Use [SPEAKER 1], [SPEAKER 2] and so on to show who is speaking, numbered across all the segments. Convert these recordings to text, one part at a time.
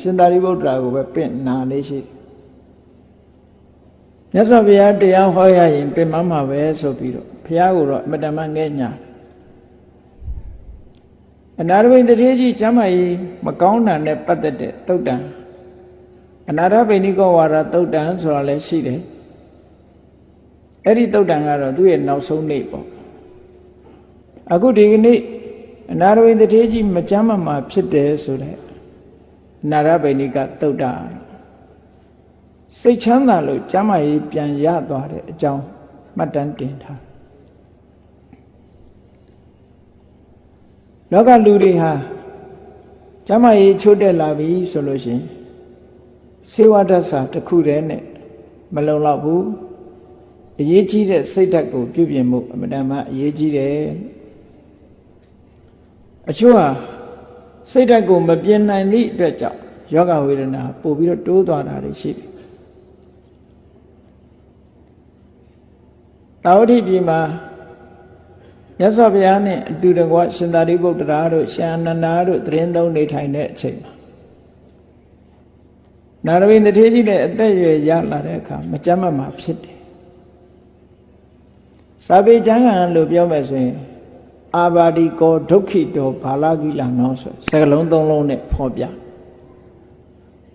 [SPEAKER 1] ရှင်သာရိပုတ္တရာကိုပဲပင့်နာလေးရှိမြတ်စွာဘုရားတရားဟောရရင်ပင်မမှာပဲဆိုပြီးတော့ဘုရားကိုတော့အမတမငဲ့ညာအနာရဝိတ္တိကြီးကျမ်းမာရေးမကောင်းတာနဲ့ပတ်သက်တဲ့သုတ်တံအနာရဗိနိကောဝါဒသုတ်တံဆိုတာလည်းရှိတယ်အဲ့ဒီသုတ်တံကတော့သူ့ရဲ့နောက်ဆုံးနေ့ပေါ့အခုဒီကနေ့အနာရဝိတ္တိကြီးမကျမ်းမာမှာဖြစ်တယ်ဆိုတဲ့အနာရဗိနိကသုတ်တံစိတ်ချမ်းသာလို့ကျမ်းမာရေးပြန်ရသွားတဲ့အကြောင်းမှတ်တမ်းတင်ထားလောကလူတွေဟာကျမ်းမာရေးချို့တက်လာပြီဆိုလို့ရှိရင်စေဝဒ္ဒစာတစ်ခုတည်းနဲ့မလုံလောက်ဘူးအရေးကြီးတဲ့စိတ်ဓာတ်ကိုပြုပြင်မှုအမှန်တမ်းအရေးကြီးတယ်အချို့ဟာစိတ်ဓာတ်ကိုမပြင်နိုင်သည့်အတွက်ကြောင့်ယောဂဝေဒနာပို့ပြီးတော့တိုးသွားတာတွေရှိတယ်တာဝတိပြည်မှာမြတ်စွာဘုရားနဲ့အတူတကွရှင်သာရိပုတ္တရာတို့ရှင်အနန္ဒာတို့သရင်သုံးနေထိုင်တဲ့အချိန်မှာနာရဝိတ္တိကြီးနဲ့အသက်အရွယ်ရလာတဲ့အခါမကြမ်းမမှာဖြစ်တယ်စာပေကျမ်းဂန်လို့ပြောမယ်ဆိုရင်အာဘာဒီကောဒုက္ခိတောဘာလကိလနောဆိုစကလုံးသုံးလုံးနဲ့ဖော်ပြ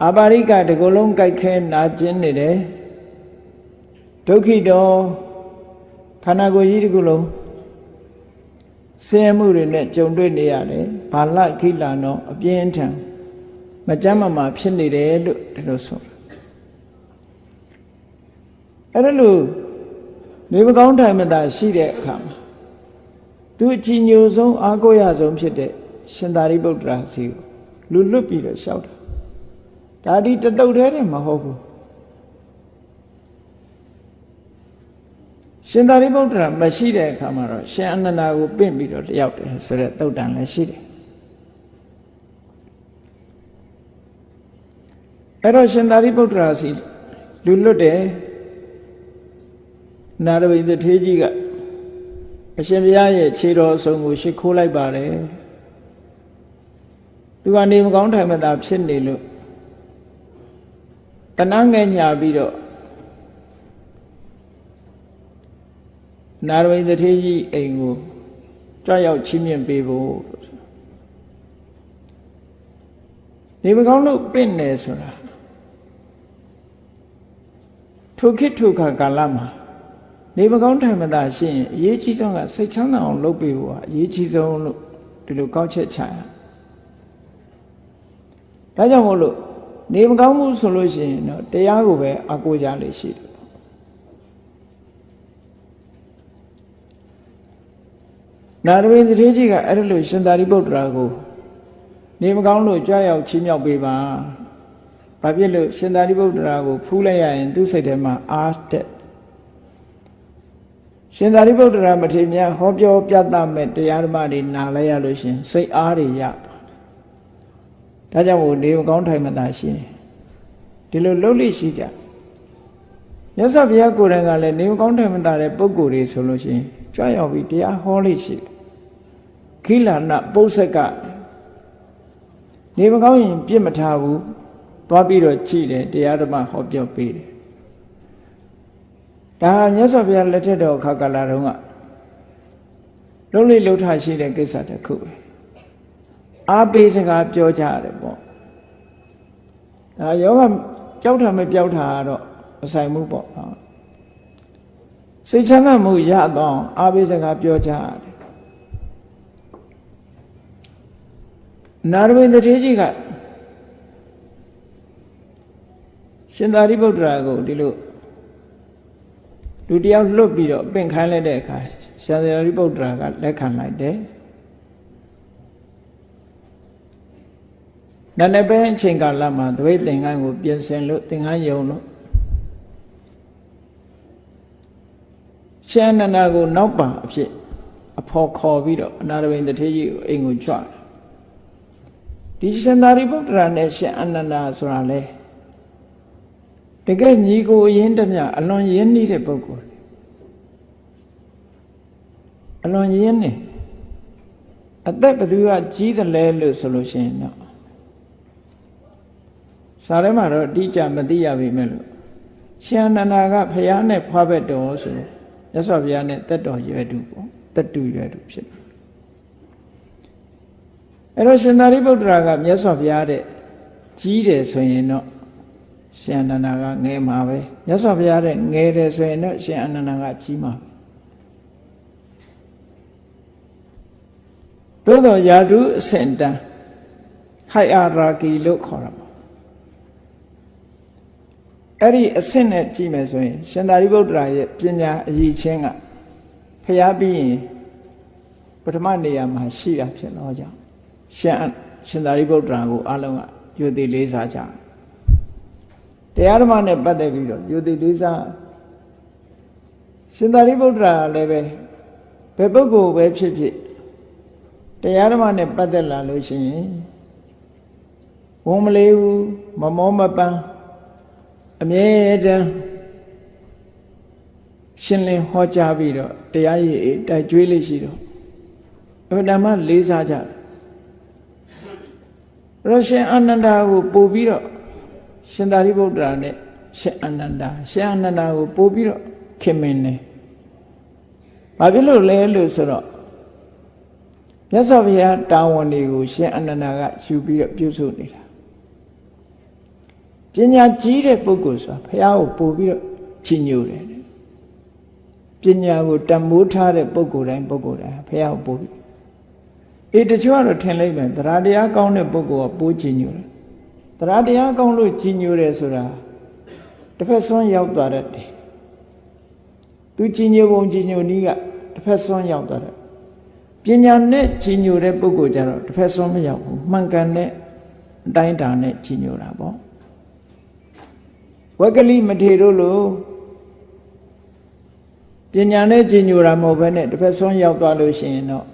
[SPEAKER 1] အာဘာရိကတကူလုံးကြိုက်ခဲနာကျင်နေတယ်ဒုက္ခိတောခန္ဓာကိုယ်ကြီးတကူလုံးဆင်းရဲမှုတွေနဲ့ကြုံတွေ့နေရတယ်ဘာလခိလနောအပြင်းထန်မကြမ်းမမှာဖြစ်နေတယ်လို့ဒီလိုဆိုတာအဲ့ဒါလို့နေမကောင်းထိုင်မသာရှိတဲ့အခါမှာသူအကြည်ညိုဆုံးအားကိုးရဆုံးဖြစ်တဲ့ရှင်သာရိပုတ္တရာစီကိုလူလွတ်ပြီးတော့လျှောက်တာဒါဒီတတုတ်တည်းမဟုတ်ဘူးရှင်သာရိပုတ္တရာမရှိတဲ့အခါမှာတော့ရှင်အနန္ဒာကိုပင့်ပြီးတော့တယောက်တည်းဆိုတဲ့သုတ်တန်လည်းရှိတယ်အဲ့တော့ရှင်သာရိပုတ္တရာစီလူလွတ်တယ်နာရဝိတ္တိကြီးကအရှင်ဘုရားရဲ့ခြေတော်အစုံကိုရှ िख ိုးလိုက်ပါတယ်သူကနေမကောင်းထိုင်မသာဖြစ်နေလို့တဏှငဲ့ညာပြီးတော့နာရဝိတ္တိကြီးအိမ်ကိုကြွရောက်ချီးမြှင့်ပေးဖို့နေမကောင်းလို့ပင့်နေဆိုတာထိုခေတ်ထိုခါကာလမှာနေမကောင်းထိုင်မသာရှိရင်အရေးကြီးဆုံးကစိတ်ချမ်းသာအောင်လုပ်ပေးဖို့ကအရေးကြီးဆုံးလို့ဒီလိုကောက်ချက်ချရဒါကြောင့်မို့လို့နေမကောင်းမှုဆိုလို့ရှိရင်တော့တရားကိုပဲအကိုကြလေရှိတယ်နာရဝိတ္တိကြီးကအဲ့ဒါလို့ရှင်သာရိပုတ္တရာကိုနေမကောင်းလို့ကြွရောက်ချီးမြှောက်ပေးပါဘာဖြစ်လို့ရှင်သာရိပုတ္တရာကိုဖူးလိုက်ရရင်သူ့စိတ်ထဲမှာအားတက်ရှင်သာရိပုတ္တရာမထေရမြတ်ဟောပြောပြသမဲ့တရားဓမ္မတွေနားလိုက်ရလို့ရှင်စိတ်အားတွေရဒါကြောင့်မို့နေမကောင်းထိုင်မသာရှင်ဒီလိုလှုပ်လိရှိကြမြတ်စွာဘုရားကိုယ်တိုင်ကလည်းနေမကောင်းထိုင်မသာတဲ့ပုဂ္ဂိုလ်တွေဆိုလို့ရှင်ကြွရောက်ပြီးတရားဟောလိရှိခိလနပု္ပ္ပကနေမကောင်းရင်ပြစ်မထားဘူးသွားပြီးတော့ကြည်တယ်တရားဓမ္မဟောပြောပေးတယ်ဒါမြတ်စွာဘုရားလက်ထက်တော်ခါကာလတုန်းကလုံးလေးလှုပ်ထားရှိတဲ့ကိစ္စတစ်ခုပဲအားပေးစကားပြောကြရတယ်ပေါ့ဒါယောဂကြောက်တာမကြောက်တာတော့မဆိုင်ဘူးပေါ့နော်စိတ်ချမ်းသာမှုရတော့အားပေးစကားပြောကြရတယ်နာရဝိတ္တိကြီးကရှင်သာရိပုတ္တရာကိုဒီလိုလူတယောက်လွတ်ပြီးတော့ပင့်ခိုင်းလိုက်တဲ့အခါရှင်သာရိပုတ္တရာကလက်ခံလိုက်တယ်နန္ဒပဲအချိန်ကာလမှာသပိတ်သင်္ကန်းကိုပြင်ဆင်လို့သင်္ကန်းယုံလို့ရှင်အနန္ဒာကိုနောက်ပါအဖြစ်အဖော်ခေါ်ပြီးတော့အနာရဝိတ္တိကြီးကိုအိမ်ကိုကြွဒီရှင်သာရိပုတ္တရာနဲ့ရှင်အနန္ဒာဆိုတာလေတကယ်ညီကိုရင်းတမျှအလွန်ရင်းနှီးတဲ့ပုဂ္ဂိုလ်အလွန်ရင်းနေအသက်ဘယ်သူကကြီးတယ်လဲလို့ဆိုလို့ရှိရင်တော့ စာထဲမှာတော့အတိအကျမသိရပေမဲ့လို့ရှင်အနန္ဒာကဖယားနဲ့ဖွားဘက်တော်ဆိုမြတ်စွာဘုရားနဲ့တက်တော်ရွယ်တူပေါ့တက်တူရွယ်တူဖြစ်တယ်အဲ့တော့ရှင်သာရိပုတ္တရာကမြတ်စွာဘုရားတဲ့ကြီးတယ်ဆိုရင်တော့ရှင်အနန္ဒာကငယ်မှာပဲမြတ်စွာဘုရားတဲ့ငယ်တယ်ဆိုရင်တော့ရှင်အနန္ဒာကကြီးမှာသို့တော်ယာတုအစင်တန်ဟိုက်အာရာဂီလို့ခေါ်တာပေါ့အဲ့ဒီအဆင့်နဲ့ကြည့်မယ်ဆိုရင်ရှင်သာရိပုတ္တရာရဲ့ပညာအရည်ချင်းကဖျားပြီးရင်ပထမနေရာမှာရှိတာဖြစ်တော့ကြောင့်ရှင်သာရိပုတ္တရာကိုအလုံးကယုတိလေးစားကြတရားဓမ္မနဲ့ပတ်သက်ပြီးတော့ယုတိလေးစားရှင်သာရိပုတ္တရာလည်းပဲဘယ်ပုဂ္ဂိုလ်ပဲဖြစ်ဖြစ်တရားဓမ္မနဲ့ပတ်သက်လာလို့ရှိရင်ဝန်မလေးဘူးမမောမပန်းအမြဲတမ်းရှင်းလင်းဟောကြားပြီးတော့တရားရည်တိုက်ကြွေးလေးရှိတော့အမှန်တမ်းလေးစားကြတယ်ရရှင်အာနန္ဒာကိုပို့ပြီးတော့ရှင်သာရိပုတ္တရာနဲ့ရှင်အာနန္ဒာကိုပို့ပြီးတော့ခင်မင်းနေဘာဖြစ်လို့လဲလို့ဆိုတော့မြတ်စွာဘုရားတာဝန်တွေကိုရှင်အာနန္ဒာကယူပြီးတော့ပြုစုနေတာပညာကြီးတဲ့ပုဂ္ဂိုလ်ဆိုတာဘုရားကိုပို့ပြီးတော့ကြီးညိုတယ်ပညာကိုတန်မိုးထားတဲ့ပုဂ္ဂိုလ်တိုင်းဘုရားကိုပို့ပြီးတချို့ကတော့ထင်လိုက်မယ်တရားတရားကောင်းတဲ့ပုဂ္ဂိုလ်ကပိုးကြီးညိုတယ်တရားတရားကောင်းလို့ကြီးညိုတယ်ဆိုတာတစ်ဖက်ဆွမ်းရောက်သွားတတ်တယ်သူကြီးညိုပုံကြီးညိုနည်းကတစ်ဖက်ဆွမ်းရောက်သွားတယ်ပညာနဲ့ကြီးညိုတဲ့ပုဂ္ဂိုလ်ကြတော့တစ်ဖက်ဆွမ်းမရောက်ဘူးမှန်ကန်တဲ့အတိုင်းအတာနဲ့ကြီးညိုတာပေါ့ဝက်ကလိမထေတို့လိုပညာနဲ့ကြီးညိုတာမဟုတ်ဘဲနဲ့တစ်ဖက်ဆွမ်းရောက်သွားလို့ရှိရင်တော့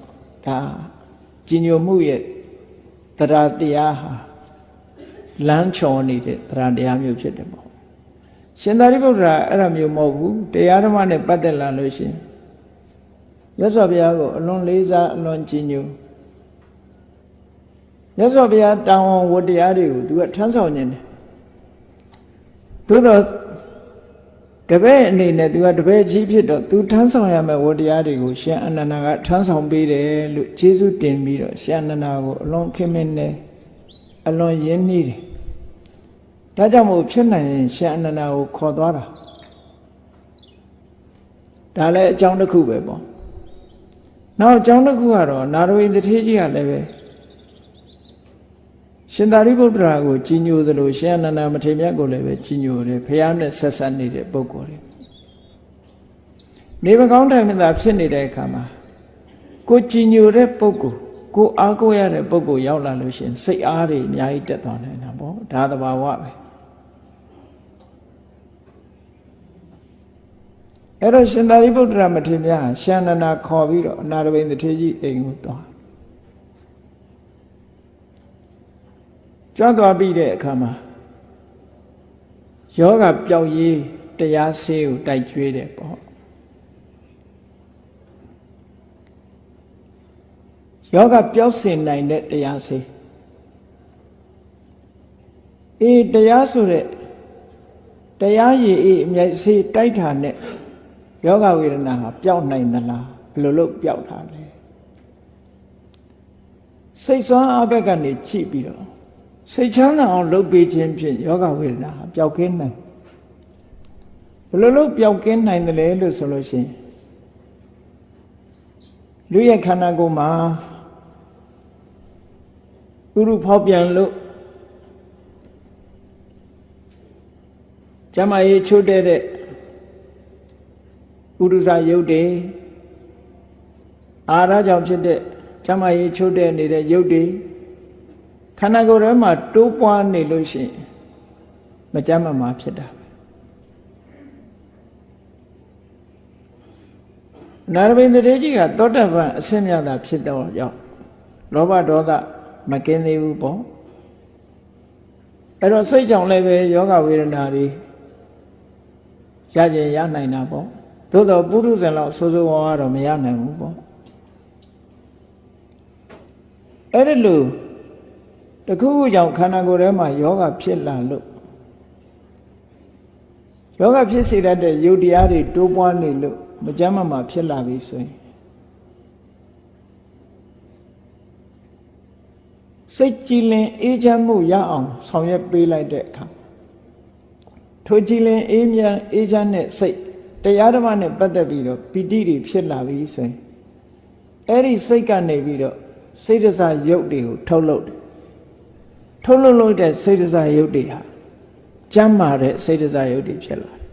[SPEAKER 1] ဒါကြီးညိုမှုရဲ့တရားတရားဟာလမ်းချော်နေတဲ့တရားတရားမျိုးဖြစ်တယ်ပေါ့ရှင်သာရိပုတ္တရာအဲ့ဒါမျိုးမဟုတ်ဘူးတရားဓမ္မနဲ့ပတ်သက်လာလို့ရှိရင်မြတ်စွာဘုရားကိုအလွန်လေးစားအလွန်ကြီးညိုမြတ်စွာဘုရားတောင်းဝန်ဝတ္တရားတွေကိုသူကထမ်းဆောင်နေတယ်သို့တော့တပည့်အနေနဲ့သူကတပည့်ကြီးဖြစ်တော့သူထမ်းဆောင်ရမယ့်ဝတ္တရားတွေကိုရှင်အနန္ဒာကထမ်းဆောင်ပေးတယ်လို့ကျေးဇူးတင်ပြီးတော့ရှင်အနန္ဒာကိုအလွန်ခင်မင်းနေအလွန်ရင်းနှီးတယ်ဒါကြောင့်မို့ဖြစ်နိုင်ရင်ရှင်အနန္ဒာကိုခေါ်သွားတာဒါလည်းအကြောင်းတစ်ခုပဲပေါ့နောက်အကြောင်းတစ်ခုကတော့နာရဝိတထေကြီးကလည်းပဲရှင်သာရိပုတ္တရာကိုကြီးညိုသလိုရှင်အနန္ဒာမထေရမြတ်ကိုလည်းပဲကြီးညိုတယ်ဘုရားနဲ့ဆက်ဆက်နေတဲ့ပုဂ္ဂိုလ်တွေနေမကောင်းတိုင်းမှာဖြစ်နေတဲ့အခါမှာကိုကြီးညိုတဲ့ပုဂ္ဂိုလ်ကိုအားကိုးရတဲ့ပုဂ္ဂိုလ်ရောက်လာလို့ရှင်စိတ်အားတွေအများကြီးတက်သွားနိုင်တာပေါ့ဒါသဘာဝပဲအဲ့တော့ရှင်သာရိပုတ္တရာမထေရမြတ်ရှင်အနန္ဒာခေါ်ပြီးတော့အနာရဝိတထေကြီးအိမ်ကိုသွားကြွသွားပြီးတဲ့အခါမှာယောဂပျောက်ရေးတရားဆေးကိုတိုက်ကျွေးတယ်ပေါ့ယောဂပျောက်စေနိုင်တဲ့တရားဆေးတရားဆိုတဲ့တရားရည်အမြိုက်ဆေးတိုက်တာနဲ့ယောဂဝေဒနာဟာပျောက်နိုင်သလားဘယ်လိုလုပ်ပျောက်တာလဲစိတ်ဆွမ်းအားဘက်ကနေကြည့်ပြီးတော့စိတ်ချမ်းသာအောင်လုပ်ပေးခြင်းဖြင့်ယောဂဝေဒနာပျောက်ကင်းနိုင်ဘယ်လိုလုပ်ပျောက်ကင်းနိုင်တယ်လဲလို့ဆိုလို့ရှိရင်လူရဲ့ခန္ဓာကိုယ်မှာဥရုဖောက်ပြန်လို့ကျမကြီးချို့တဲ့ဥရုဇာယုတ်တွေအာရကြောင့်ဖြစ်တဲ့ကျမကြီးချို့တဲ့နေတဲ့ယုတ်တွေခန္ဓာကိုယ်ထဲမှာတိုးပွားနေလို့ရှိရင်မကြမ်းမမာဖြစ်တာပဲနာရဝိတထေကြီးကသောတပန်အဆင့်မြတ်တာဖြစ်တော့ကြောင့်လောဘဒေါသမကင်းသေးဘူးပေါ့အဲ့တော့စိတ်ကြောင့်လည်းပဲယောဂဝေဒနာတွေရကျင်ရနိုင်တာပေါ့သို့တော့ပုရုဇဉ်လောက်ဆိုးဆိုးဝါးဝါးတော့မရနိုင်ဘူးပေါ့အဲ့ဒီလို တခုခုကြောင့်ခန္ဓာကိုယ်ထဲမှာယောဂဖြစ်လာလို့ယောဂဖြစ်စေတတ်တဲ့ယုတ်တရားတွေတိုးပွားနေလို့မကျမ်းမာဖြစ်လာပြီဆိုရင်စိတ်ကြည်လင်အေးချမ်းမှုရအောင်ဆောင်ရွက်ပေးလိုက်တဲ့အခါထိုကြည်လင်အေးချမ်းတဲ့စိတ်တရားဓမ္မနဲ့ပတ်သက်ပြီးတော့ပီတိတွေဖြစ်လာပြီဆိုရင်အဲ့ဒီစိတ်ကနေပြီးတော့စိတ်ဒဇရုပ်တွေကိုထုတ်လုပ်လို့တဲ့စိတ်ဒဇရုပ်တွေဟာကျမ်းမာတဲ့စိတ်ဒဇရုပ်တွေဖြစ်လာတယ်